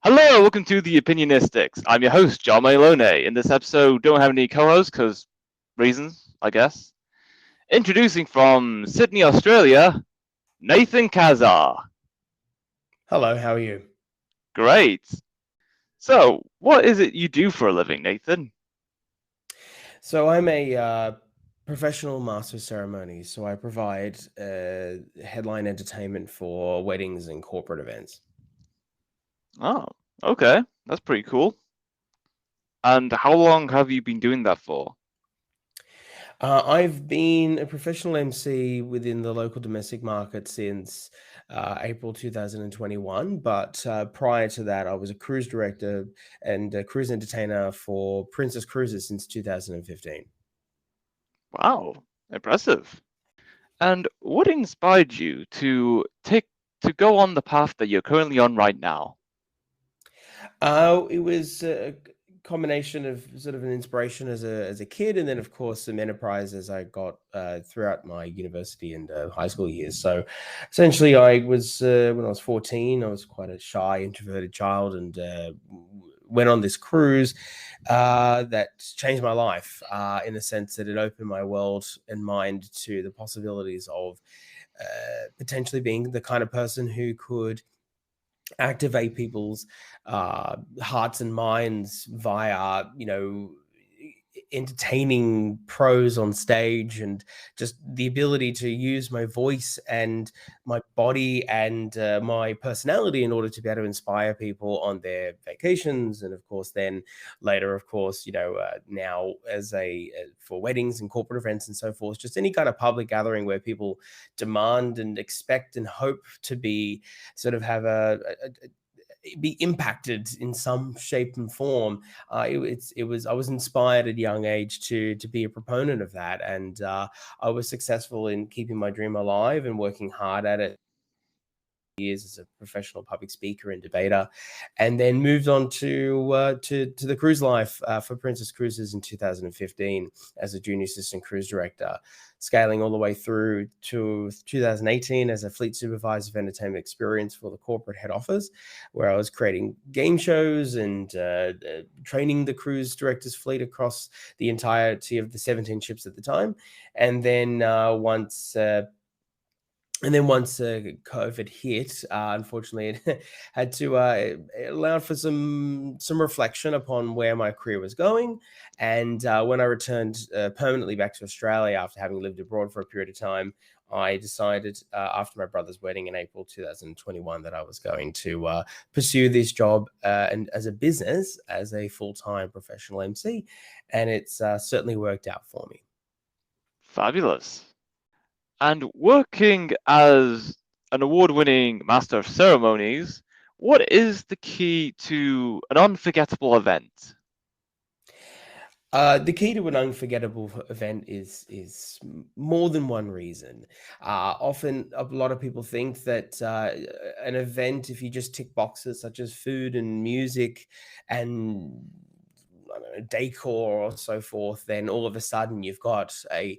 Hello, welcome to the Opinionistics. I'm your host, John Malone. In this episode, don't have any co-hosts because reasons, I guess. Introducing from Sydney, Australia, Nathan Kazar. Hello, how are you? Great. So, what is it you do for a living, Nathan? So I'm a professional Master of Ceremonies, so I provide headline entertainment for weddings and corporate events. Oh, okay. That's pretty cool. And how long have you been doing that for? I've been a professional MC within the local domestic market since April 2021, but prior to that, I was a cruise director and a cruise entertainer for Princess Cruises since 2015. Wow, impressive. And what inspired you to go on the path that you're currently on right now? It was a combination of sort of an inspiration as a kid, and then of course some enterprise as I got throughout my university and high school years. So essentially, I was when I was 14, I was quite a shy, introverted child, and went on this cruise that changed my life in the sense that it opened my world and mind to the possibilities of potentially being the kind of person who could activate people's hearts and minds via entertaining prose on stage, and just the ability to use my voice and my body and my personality in order to be able to inspire people on their vacations, and of course then later, of course, now as a for weddings and corporate events and so forth, just any kind of public gathering where people demand and expect and hope to be sort of have be impacted in some shape and form. It was I was inspired at a young age to be a proponent of that, and I was successful in keeping my dream alive and working hard at it years as a professional public speaker and debater, and then moved on to the cruise life for Princess Cruises in 2015 as a junior assistant cruise director, scaling all the way through to 2018 as a Fleet Supervisor of Entertainment Experience for the corporate head office, where I was creating game shows and training the cruise directors fleet across the entirety of the 17 ships at the time. And then once COVID hit, unfortunately, it had to allow for some reflection upon where my career was going. And when I returned permanently back to Australia after having lived abroad for a period of time, I decided after my brother's wedding in April 2021 that I was going to pursue this job and as a business, as a full-time professional MC, and it's certainly worked out for me. Fabulous. And working as an award-winning Master of Ceremonies, what is the key to an unforgettable event? The key to an unforgettable event is more than one reason. Often, a lot of people think that an event, if you just tick boxes such as food and music and I don't know, decor or so forth, then all of a sudden you've got a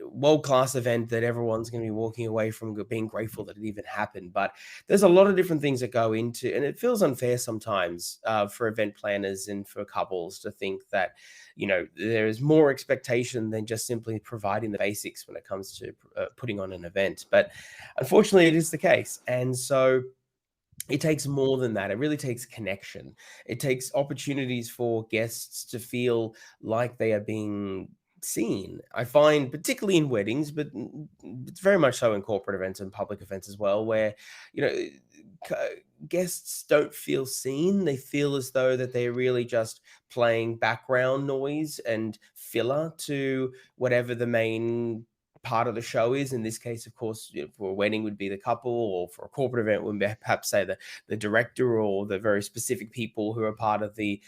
world class event that everyone's going to be walking away from being grateful that it even happened. But there's a lot of different things that go into, and it feels unfair sometimes for event planners and for couples to think that there is more expectation than just simply providing the basics when it comes to putting on an event. But unfortunately, it is the case, and so it takes more than that. It really takes connection. It takes opportunities for guests to feel like they are being seen. I find, particularly in weddings, but it's very much so in corporate events and public events as well, where you know guests don't feel seen. They feel as though that they're really just playing background noise and filler to whatever the main part of the show is. In this case, of course, for a wedding would be the couple, or for a corporate event would perhaps say the director or the very specific people who are part of the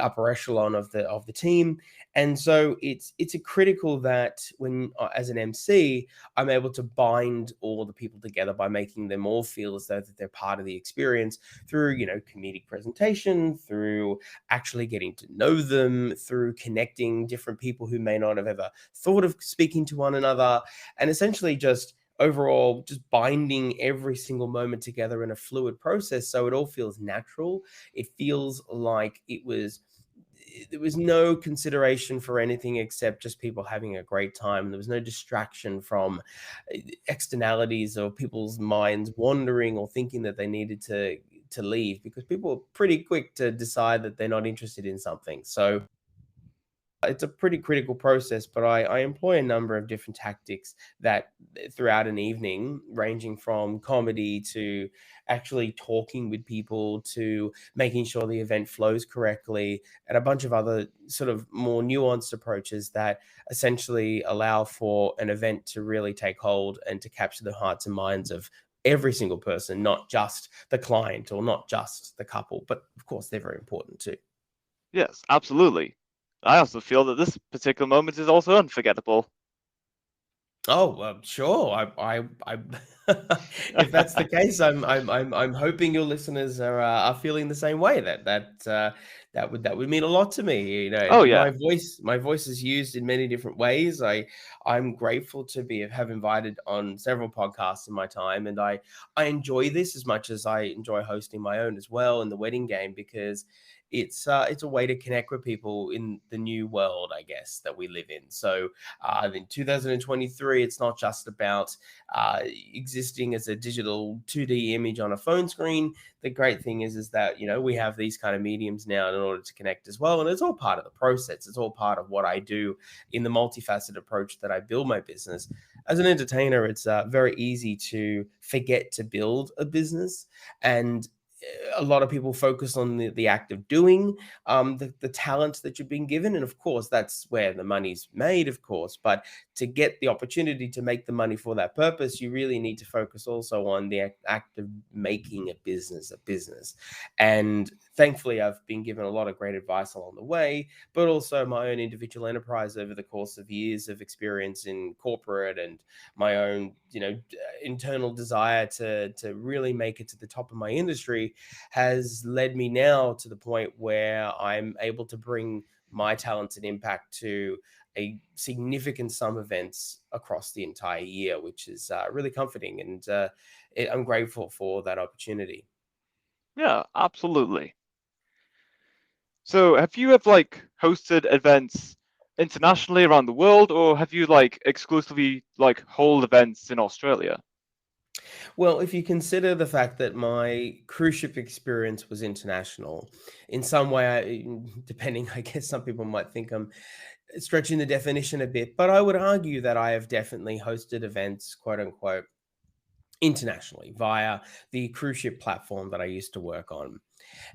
upper echelon of the team. And so it's a critical that when as an MC, I'm able to bind all the people together by making them all feel as though that they're part of the experience through comedic presentation, through actually getting to know them, through connecting different people who may not have ever thought of speaking to one another, and essentially just overall just binding every single moment together in a fluid process so it all feels natural. It feels like there was no consideration for anything except just people having a great time. There was no distraction from externalities or people's minds wandering or thinking that they needed to leave, because people are pretty quick to decide that they're not interested in something. So it's a pretty critical process, but I employ a number of different tactics that throughout an evening, ranging from comedy to actually talking with people to making sure the event flows correctly, and a bunch of other sort of more nuanced approaches that essentially allow for an event to really take hold and to capture the hearts and minds of every single person, not just the client or not just the couple, but of course they're very important too. Yes, absolutely. I also feel that this particular moment is also unforgettable. Oh, sure. I if that's the case, I'm hoping your listeners are feeling the same way. That would mean a lot to me. You know, Oh yeah. my voice is used in many different ways. I'm grateful to be have invited on several podcasts in my time, and I enjoy this as much as I enjoy hosting my own as well in the wedding game, because it's a way to connect with people in the new world, I guess, that we live in. So in 2023, it's not just about existing as a digital 2D image on a phone screen. The great thing is that, you know, we have these kind of mediums now in order to connect as well. And it's all part of the process. It's all part of what I do in the multifaceted approach that I build my business. As an entertainer, it's very easy to forget to build a business. And a lot of people focus on the act of doing, the talent that you've been given. And of course, that's where the money's made, of course. But to get the opportunity to make the money for that purpose, you really need to focus also on the act of making a business a business. And thankfully, I've been given a lot of great advice along the way, but also my own individual enterprise over the course of years of experience in corporate, and my own, you know, internal desire to really make it to the top of my industry has led me now to the point where I'm able to bring my talents and impact to a significant sum of events across the entire year, which is really comforting, and I'm grateful for that opportunity. Yeah, absolutely. So, have you ever like hosted events internationally around the world, or have you like exclusively like hold events in Australia? Well, if you consider the fact that my cruise ship experience was international, in some way, depending, I guess some people might think I'm stretching the definition a bit, but I would argue that I have definitely hosted events, quote unquote, internationally via the cruise ship platform that I used to work on.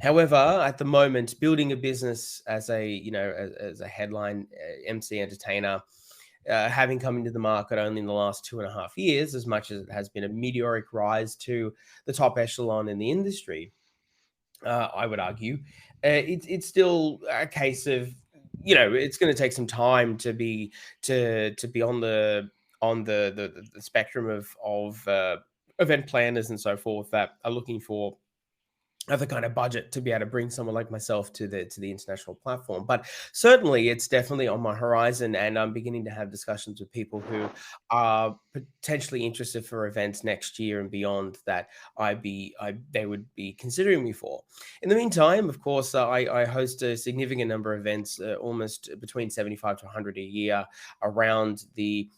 However, at the moment, building a business as a, you know, as a headline MC entertainer, having come into the market only in the last 2.5 years, as much as it has been a meteoric rise to the top echelon in the industry, I would argue, it's still a case of, you know, it's going to take some time to be on the spectrum of event planners and so forth that are looking for have the kind of budget to be able to bring someone like myself to the international platform. But certainly, it's definitely on my horizon, and I'm beginning to have discussions with people who are potentially interested for events next year and beyond that they would be considering me for. In the meantime, of course, I host a significant number of events, almost between 75 to 100 a year around the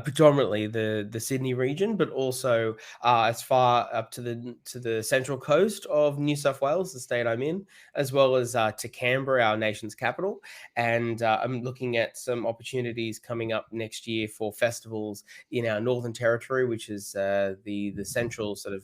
predominantly the Sydney region, but also as far up to the central coast of New South Wales, the state I'm in, as well as to Canberra, our nation's capital. And I'm looking at some opportunities coming up next year for festivals in our Northern Territory, which is the central sort of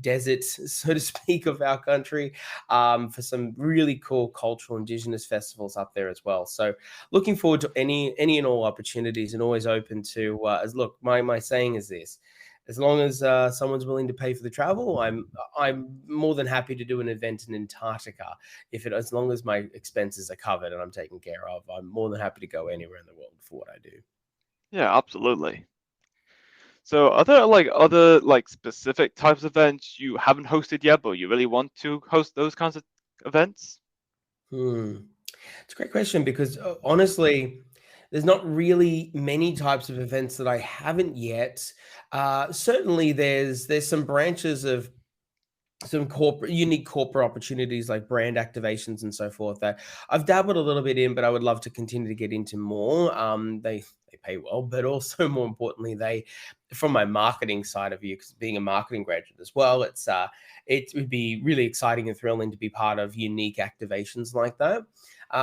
desert, so to speak, of our country, for some really cool cultural Indigenous festivals up there as well. So looking forward to any and all opportunities, and always open to as look, my saying is this: as long as someone's willing to pay for the travel, I'm more than happy to do an event in Antarctica, as long as my expenses are covered and I'm taken care of. I'm more than happy to go anywhere in the world for what I do. Yeah, absolutely. So, are there like other like specific types of events you haven't hosted yet, but you really want to host those kinds of events? It's a great question, because honestly, there's not really many types of events that I haven't yet. Certainly, there's some branches of some unique corporate opportunities like brand activations and so forth that I've dabbled a little bit in, but I would love to continue to get into more. They pay well, but also more importantly, they from my marketing side of view, because being a marketing graduate as well, it would be really exciting and thrilling to be part of unique activations like that.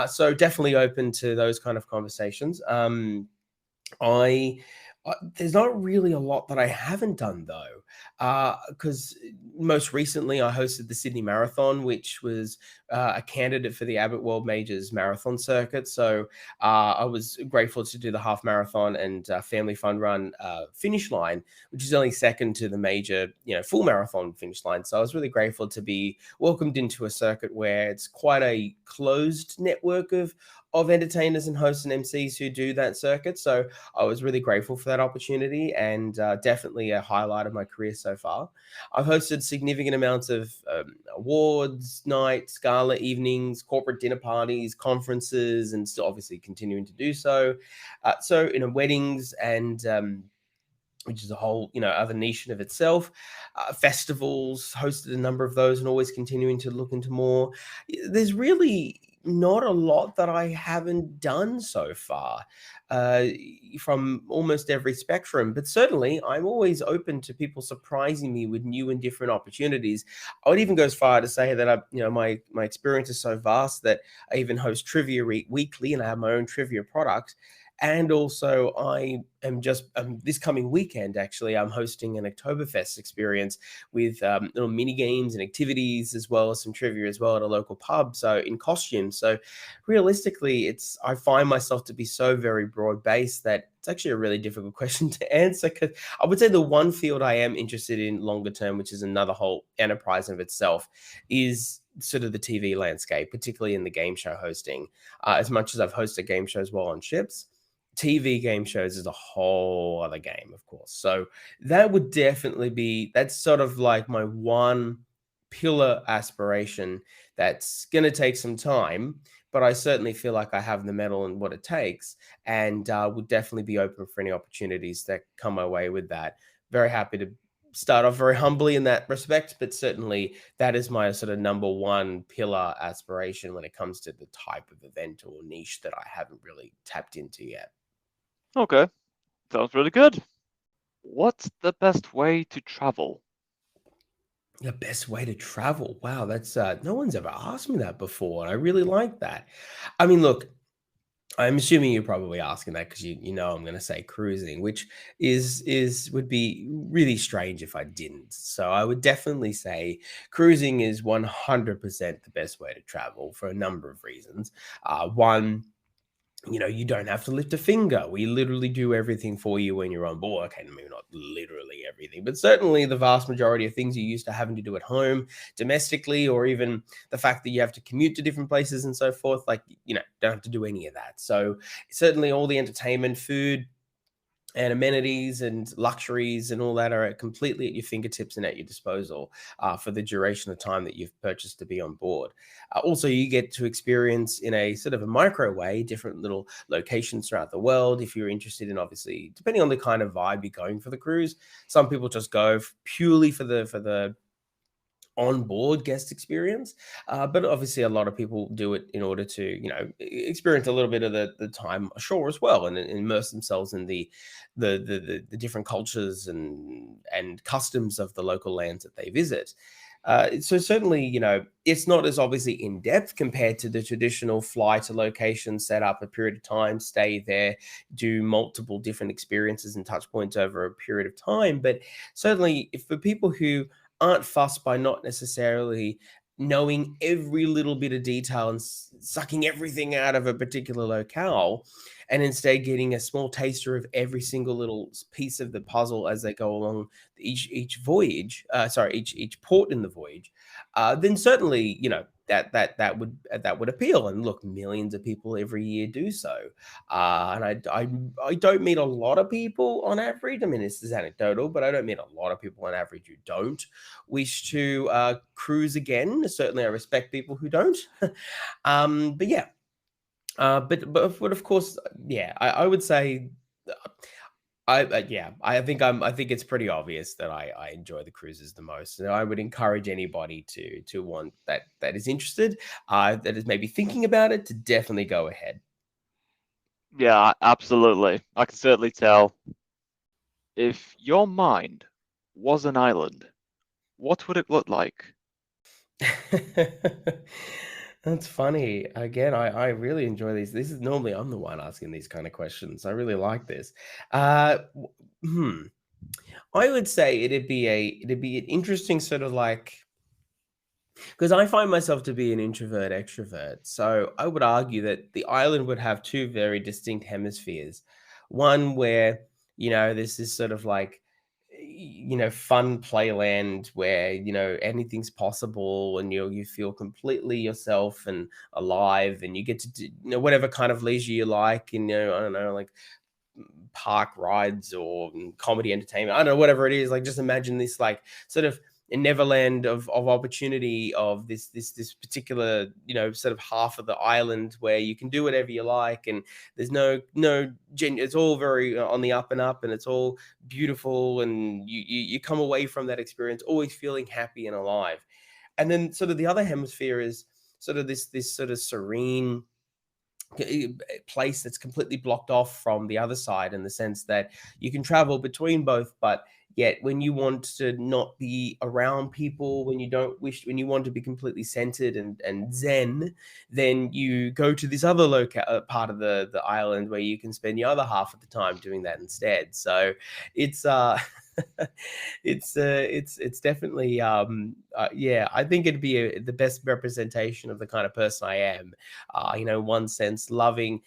So definitely open to those kind of conversations. I there's not really a lot that I haven't done though, because most recently I hosted the Sydney Marathon, which was a candidate for the Abbott World Majors marathon circuit. So I was grateful to do the half marathon and family fun run finish line, which is only second to the major, full marathon finish line. So I was really grateful to be welcomed into a circuit where it's quite a closed network of entertainers and hosts and MCs who do that circuit. So I was really grateful for that opportunity and definitely a highlight of my career so far. I've hosted significant amounts of awards nights, gala evenings, corporate dinner parties, conferences, and still obviously continuing to do so. Weddings and which is a whole other niche in of itself. Festivals, hosted a number of those and always continuing to look into more. There's really not a lot that I haven't done so far, uh, from almost every spectrum, but certainly I'm always open to people surprising me with new and different opportunities. I would even go as far to say that my experience is so vast that I even host trivia weekly, and I have my own trivia product. And also, I am just this coming weekend, actually, I'm hosting an Oktoberfest experience with little mini games and activities, as well as some trivia as well at a local pub. So in costume. So realistically, I find myself to be so very broad based that it's actually a really difficult question to answer. Because I would say the one field I am interested in longer term, which is another whole enterprise of itself, is sort of the TV landscape, particularly in the game show hosting. As much as I've hosted game shows while on ships, TV game shows is a whole other game, of course. So that's sort of like my one pillar aspiration that's going to take some time, but I certainly feel like I have the metal and what it takes, and would definitely be open for any opportunities that come my way with that. Very happy to start off very humbly in that respect, but certainly that is my sort of number one pillar aspiration when it comes to the type of event or niche that I haven't really tapped into yet. Okay, sounds really good. What's the best way to travel? The best way to travel. Wow, that's no one's ever asked me that before, and I really like that. I mean, look, I'm assuming you're probably asking that because you know I'm going to say cruising, which would be really strange if I didn't. So I would definitely say cruising is 100% the best way to travel for a number of reasons. One, you don't have to lift a finger. We literally do everything for you when you're on board. Okay, maybe not literally everything, but certainly the vast majority of things you used to having to do at home, domestically, or even the fact that you have to commute to different places and so forth, like, don't have to do any of that. So certainly all the entertainment, food, and amenities and luxuries and all that are completely at your fingertips and at your disposal for the duration of time that you've purchased to be on board. Also, you get to experience in a sort of a micro way different little locations throughout the world. If you're interested in, obviously, depending on the kind of vibe you're going for the cruise, some people just go purely for the on-board guest experience, but obviously a lot of people do it in order to experience a little bit of the time ashore as well, and immerse themselves in the different cultures and customs of the local lands that they visit. So certainly, it's not as obviously in depth compared to the traditional fly to location, set up a period of time, stay there, do multiple different experiences and touch points over a period of time. But certainly, if for people who aren't fussed by not necessarily knowing every little bit of detail and sucking everything out of a particular locale, and instead getting a small taster of every single little piece of the puzzle as they go along each voyage, each port in the voyage, then certainly that would appeal. And look, millions of people every year do so, and I don't meet a lot of people on average. I mean, this is anecdotal, but I don't meet a lot of people on average who don't wish to cruise again. Certainly, I respect people who don't. But yeah, But of course, yeah, I would say, I think it's pretty obvious that I enjoy the cruises the most, and I would encourage anybody to want that is interested, that is maybe thinking about it, to definitely go ahead. Yeah, absolutely. I can certainly tell. If your mind was an island, what would it look like? That's funny. Again, I really enjoy these. This is normally I'm the one asking these kind of questions. I really like this. Hmm. I would say it'd be an interesting sort of like, because I find myself to be an introvert extrovert. So I would argue that the island would have two very distinct hemispheres. One where, this is sort of like, fun playland where, anything's possible, and you feel completely yourself and alive, and you get to do, whatever kind of leisure you like, and, I don't know, like park rides or comedy entertainment. I don't know, whatever it is. Like, just imagine this like sort of a neverland of opportunity, of this particular, sort of half of the island where you can do whatever you like, and there's it's all very on the up and up, and it's all beautiful, and you come away from that experience always feeling happy and alive. And then sort of the other hemisphere is sort of this sort of serene place that's completely blocked off from the other side, in the sense that you can travel between both, but yet when you want to not be around people, when you want to be completely centered and zen, then you go to this other part of the island where you can spend the other half of the time doing that instead. So it's it's definitely, yeah, I think it'd be the best representation of the kind of person I am. One sense loving,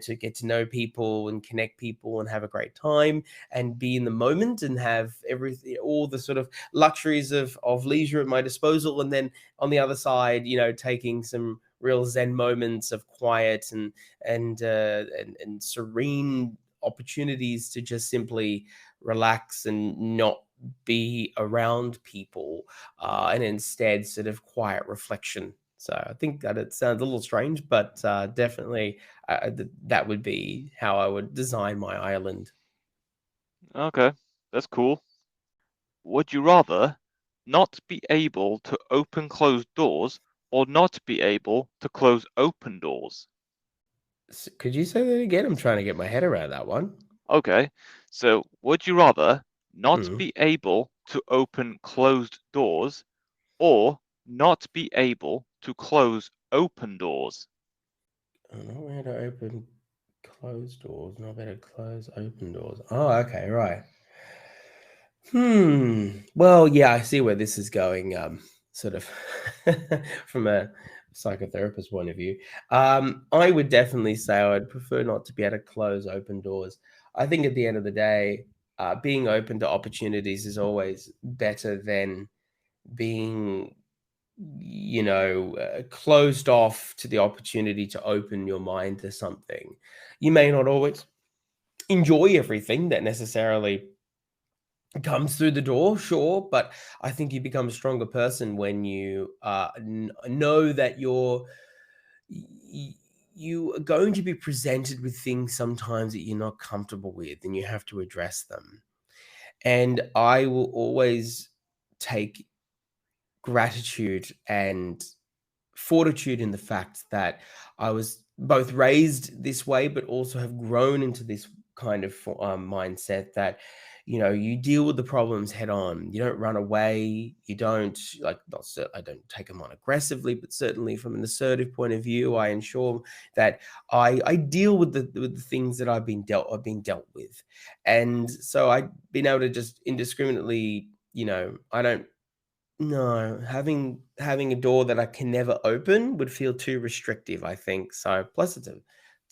to get to know people and connect people and have a great time and be in the moment and have everything, all the sort of luxuries of leisure at my disposal. And then on the other side, taking some real zen moments of quiet and serene opportunities to just simply relax and not be around people, and instead sort of quiet reflection. So I think that it sounds a little strange, but definitely, that would be how I would design my island. Okay, that's cool. Would you rather not be able to open closed doors or not be able to close open doors? Could you say that again? I'm trying to get my head around that one. Okay, so would you rather not Hmm. be able to open closed doors or not be able to close open doors? I know where to open closed doors, not better close open doors. Oh, okay, right. Well, yeah, I see where this is going. Sort of from a psychotherapist point of view. I would definitely say I would prefer not to be able to close open doors. I think at the end of the day, being open to opportunities is always better than being, closed off to the opportunity to open your mind to something. You may not always enjoy everything that necessarily comes through the door, sure, but I think you become a stronger person when you know that y- you are going to be presented with things sometimes that you're not comfortable with, and you have to address them. And I will always take gratitude and fortitude in the fact that I was both raised this way, but also have grown into this kind of mindset that, you deal with the problems head on. You don't run away. You don't like, not I don't take them on aggressively, but certainly from an assertive point of view, I ensure that I deal with the things that I've been dealt with, and so I've been able to just indiscriminately, I don't no, having a door that I can never open would feel too restrictive, I think. So plus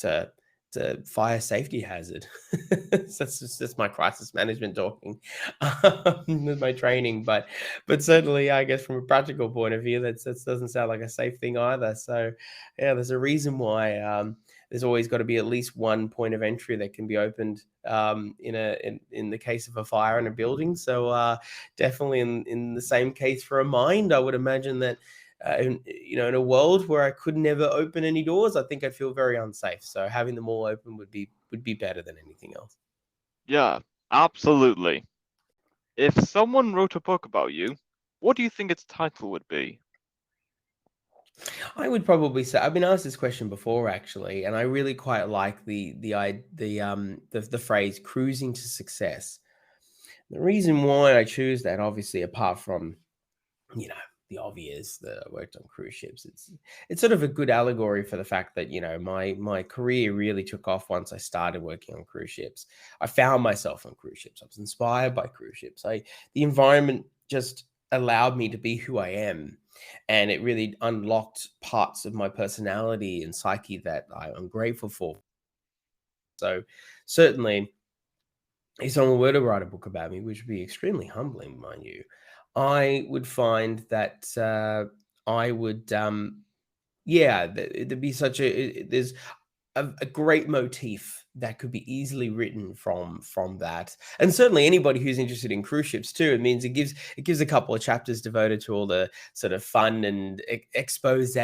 to to fire safety hazard. That's my crisis management talking, with my training. But certainly, I guess from a practical point of view, that doesn't sound like a safe thing either. So yeah, there's a reason why, there's always got to be at least one point of entry that can be opened, in the case of a fire in a building. So definitely in the same case for a mind, I would imagine that in a world where I could never open any doors, I think I'd feel very unsafe. So having them all open would be better than anything else. Yeah, absolutely. If someone wrote a book about you, what do you think its title would be? I would probably say I've been asked this question before actually, and I really quite like the phrase "cruising to success." The reason why I choose that, obviously, apart from you know the obvious that I worked on cruise ships, it's sort of a good allegory for the fact that my career really took off once I started working on cruise ships. I found myself on cruise ships. I was inspired by cruise ships. The environment just allowed me to be who I am, and it really unlocked parts of my personality and psyche that I'm grateful for. So certainly, if someone were to write a book about me, which would be extremely humbling, mind you, I would find that I would, yeah, there'd be there's a great motif that could be easily written from that, and certainly anybody who's interested in cruise ships too. It means it gives a couple of chapters devoted to all the sort of fun and expose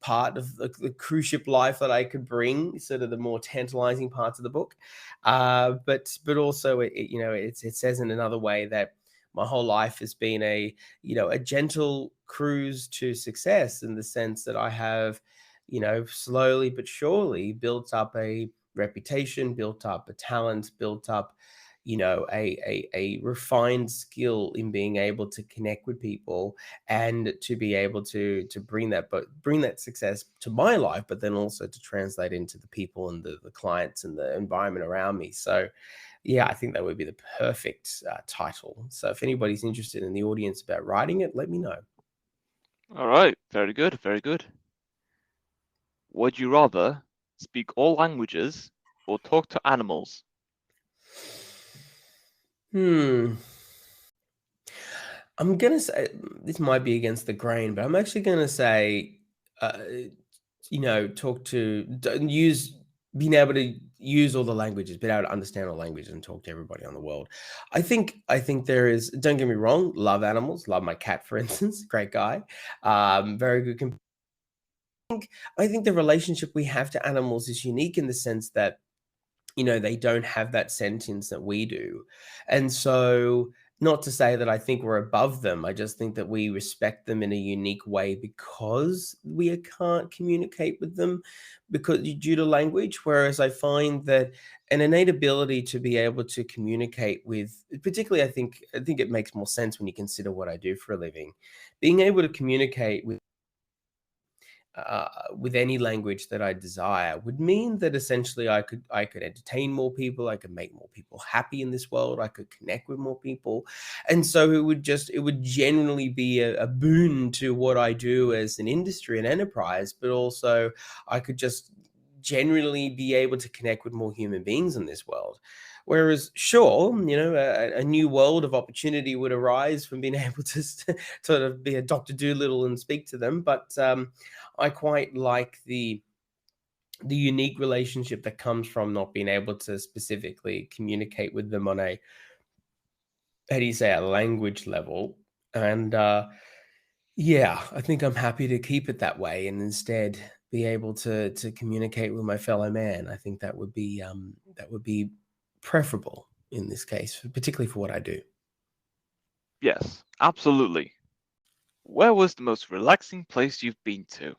part of the cruise ship life that I could bring, sort of the more tantalizing parts of the book. But also it says in another way that my whole life has been a gentle cruise to success, in the sense that I have slowly but surely built up a reputation, built up a talent, built up, a refined skill in being able to connect with people, and to be able to bring that success to my life, but then also to translate into the people and the clients and the environment around me. So yeah, I think that would be the perfect title. So if anybody's interested in the audience about writing it, let me know. All right, very good, very good. Would you rather speak all languages or talk to animals? Hmm. I'm gonna say this might be against the grain, but I'm actually gonna say, talk to use being able to use all the languages, being able to understand all languages and talk to everybody on the world. I think there is. Don't get me wrong. Love animals. Love my cat, for instance. Great guy. Very good. I think the relationship we have to animals is unique in the sense that they don't have that sentience that we do. And so, not to say that I think we're above them, I just think that we respect them in a unique way because we can't communicate with them because due to language. Whereas I find that an innate ability to be able to communicate with, particularly, I think it makes more sense when you consider what I do for a living, being able to communicate with any language that I desire would mean that essentially I could entertain more people, I could make more people happy in this world, I could connect with more people, and so it would generally be a boon to what I do as an industry and enterprise, but also I could just generally be able to connect with more human beings in this world. Whereas, sure, a new world of opportunity would arise from being able to sort of be a Doctor Doolittle and speak to them, but I quite like the unique relationship that comes from not being able to specifically communicate with them on a, how do you say, a language level. And yeah, I think I'm happy to keep it that way and instead be able to communicate with my fellow man. I think that would be preferable in this case, particularly for what I do. Yes, absolutely. Where was the most relaxing place you've been to?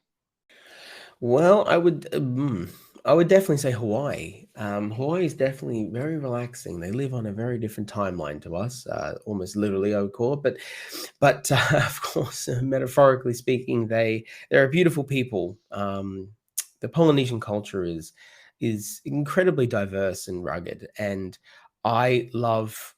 Well, I would definitely say Hawaii. Hawaii is definitely very relaxing. They live on a very different timeline to us, almost literally, I would call it. But of course, metaphorically speaking, they're a beautiful people. The Polynesian culture is incredibly diverse and rugged, and I love.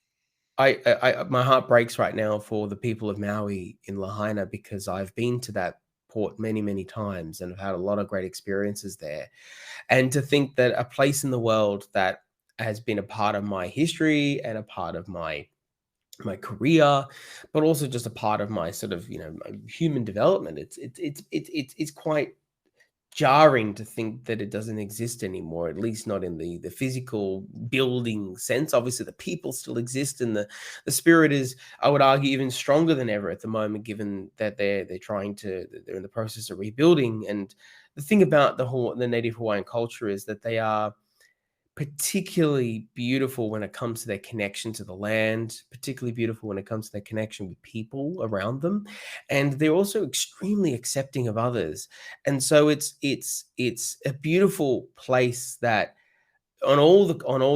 My heart breaks right now for the people of Maui in Lahaina because I've been to that port many, many times and have had a lot of great experiences there. And to think that a place in the world that has been a part of my history and a part of my career, but also just a part of my sort of my human development. It's quite jarring to think that it doesn't exist anymore, at least not in the physical building sense. Obviously, the people still exist, and the spirit is, I would argue, even stronger than ever at the moment, given that they're in the process of rebuilding. And the thing about the native Hawaiian culture is that they are particularly beautiful when it comes to their connection to the land, particularly beautiful when it comes to their connection with people around them, and they're also extremely accepting of others. And so it's a beautiful place that on all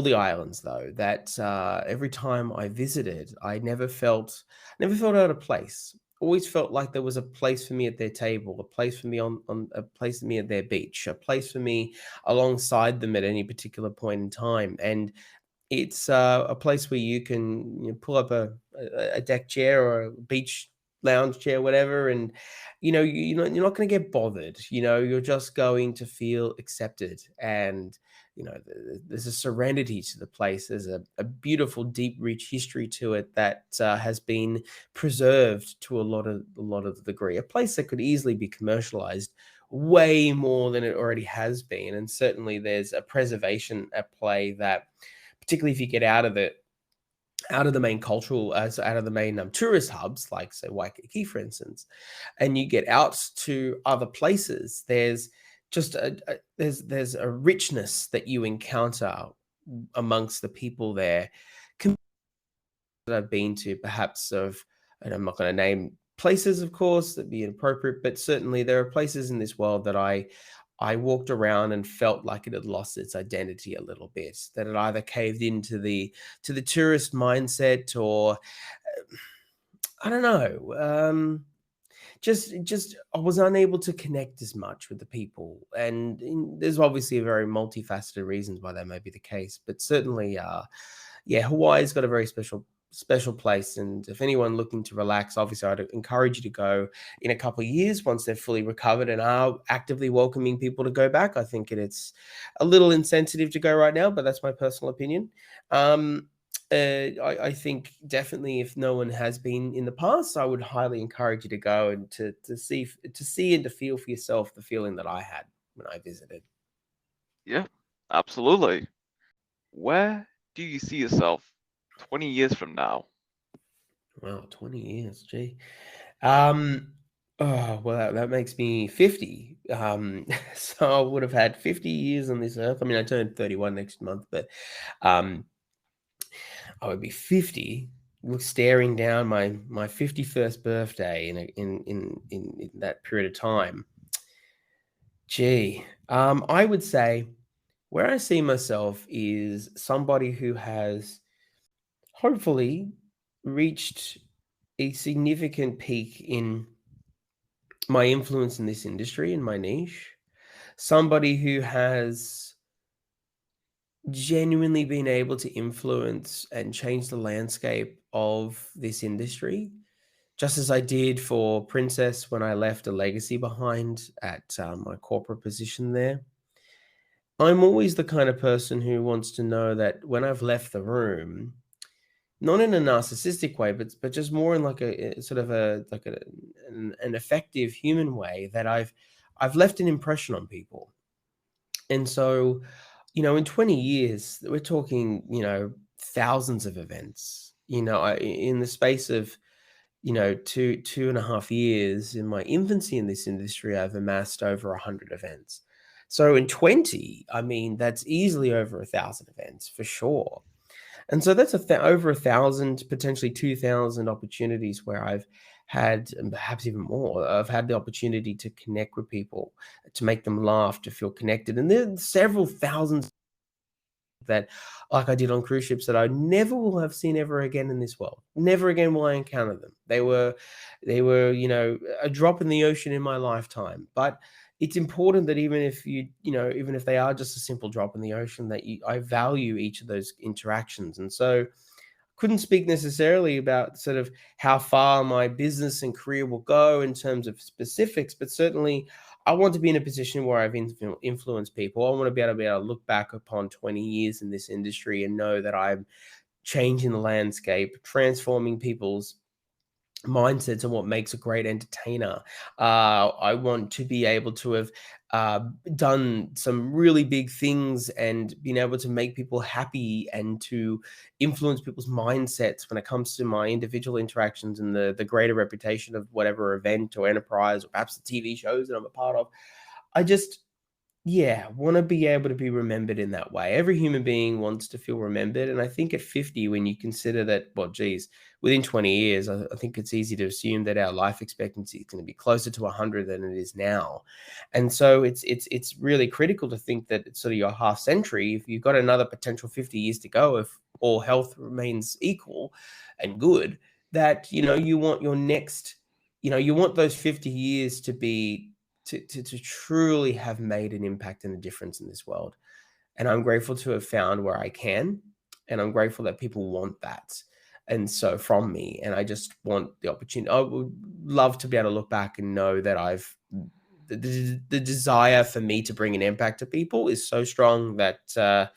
the islands, though, that every time I visited, I never felt out of place. Always felt like there was a place for me at their table, a place for me on a place for me at their beach, a place for me alongside them at any particular point in time. And it's a place where you can, pull up a deck chair or a beach lounge chair, whatever, and you're not going to get bothered. You're just going to feel accepted, and there's a serenity to the place. There's a beautiful, deep, rich history to it that has been preserved to a lot of the degree. A place that could easily be commercialized way more than it already has been, and certainly there's a preservation at play that, particularly if you get out of the main cultural, so out of the main tourist hubs, like say Waikiki, for instance, and you get out to other places, there's just there's a richness that you encounter amongst the people there that I've been to, perhaps of, and I'm not going to name places, of course, that'd be inappropriate, but certainly there are places in this world that I walked around and felt like it had lost its identity a little bit, that it either caved into the tourist mindset, or I don't know, just I was unable to connect as much with the people, and there's obviously a very multifaceted reasons why that may be the case, but certainly, yeah, Hawaii's got a very special place. And if anyone looking to relax, obviously I'd encourage you to go in a couple of years once they're fully recovered and are actively welcoming people to go back. I think it's a little insensitive to go right now, but that's my personal opinion. I think definitely, if no one has been in the past, I would highly encourage you to go and to see and to feel for yourself the feeling that I had when I visited. Yeah, absolutely. Where do you see yourself 20 years from now? Wow, 20 years, gee. Um, oh, well, that makes me 50. So I would have had 50 years on this earth. I mean, I turned 31 next month, but um, I would be 50, staring down my 51st birthday in that period of time. Gee, I would say where I see myself is somebody who has hopefully reached a significant peak in my influence in this industry, in my niche. Somebody who has genuinely been able to influence and change the landscape of this industry, just as I did for Princess when I left a legacy behind at my corporate position there. I'm always the kind of person who wants to know that when I've left the room, not in a narcissistic way, but just more in like a sort of a like an effective human way, that I've left an impression on people. And so, in 20 years, we're talking, thousands of events. In the space of, 2.5 years in my infancy in this industry, I've amassed over 100 events. So in 20, I mean, that's easily over 1,000 events for sure. And so that's over 1,000, potentially 2,000 opportunities where I've had, and perhaps even more, I've had the opportunity to connect with people, to make them laugh, to feel connected. And there are several thousands that, like I did on cruise ships, that I never will have seen ever again in this world. Never again will I encounter them. They were, a drop in the ocean in my lifetime. But it's important that even if even if they are just a simple drop in the ocean, that I value each of those interactions. And so couldn't speak necessarily about sort of how far my business and career will go in terms of specifics, but certainly I want to be in a position where I've influenced people. I want to be able to look back upon 20 years in this industry and know that I'm changing the landscape, transforming people's mindsets and what makes a great entertainer. I want to be able to have uh, done some really big things and been able to make people happy and to influence people's mindsets when it comes to my individual interactions and the greater reputation of whatever event or enterprise or perhaps the TV shows that I'm a part of. I just yeah, want to be able to be remembered in that way. Every human being wants to feel remembered. And I think at 50, when you consider that, well, geez, within 20 years, I think it's easy to assume that our life expectancy is going to be closer to 100 than it is now. And so it's really critical to think that it's sort of your half century. If you've got another potential 50 years to go, if all health remains equal and good, that, you want your next, you want those 50 years to be to truly have made an impact and a difference in this world. And I'm grateful to have found where I can. And I'm grateful that people want that. And so from me, and I just want the opportunity. I would love to be able to look back and know that the desire for me to bring an impact to people is so strong that, that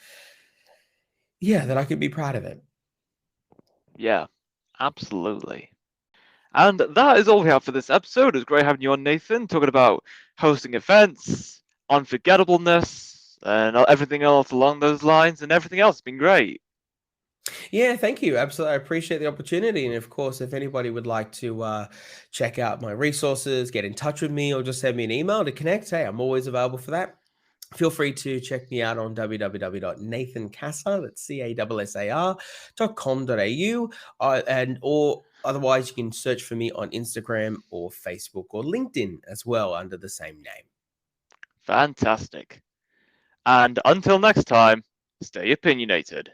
I could be proud of it. Yeah, absolutely. And that is all we have for this episode. It was great having you on, Nathan, talking about hosting events, unforgettableness, and everything else along those lines, and everything else has been great. Yeah, thank you. Absolutely. I appreciate the opportunity. And of course, if anybody would like to check out my resources, get in touch with me, or just send me an email to connect, hey, I'm always available for that. Feel free to check me out on www.nathancassar, that's cassar.com.au, or otherwise you can search for me on Instagram or Facebook or LinkedIn as well under the same name. Fantastic. And until next time, stay opinionated.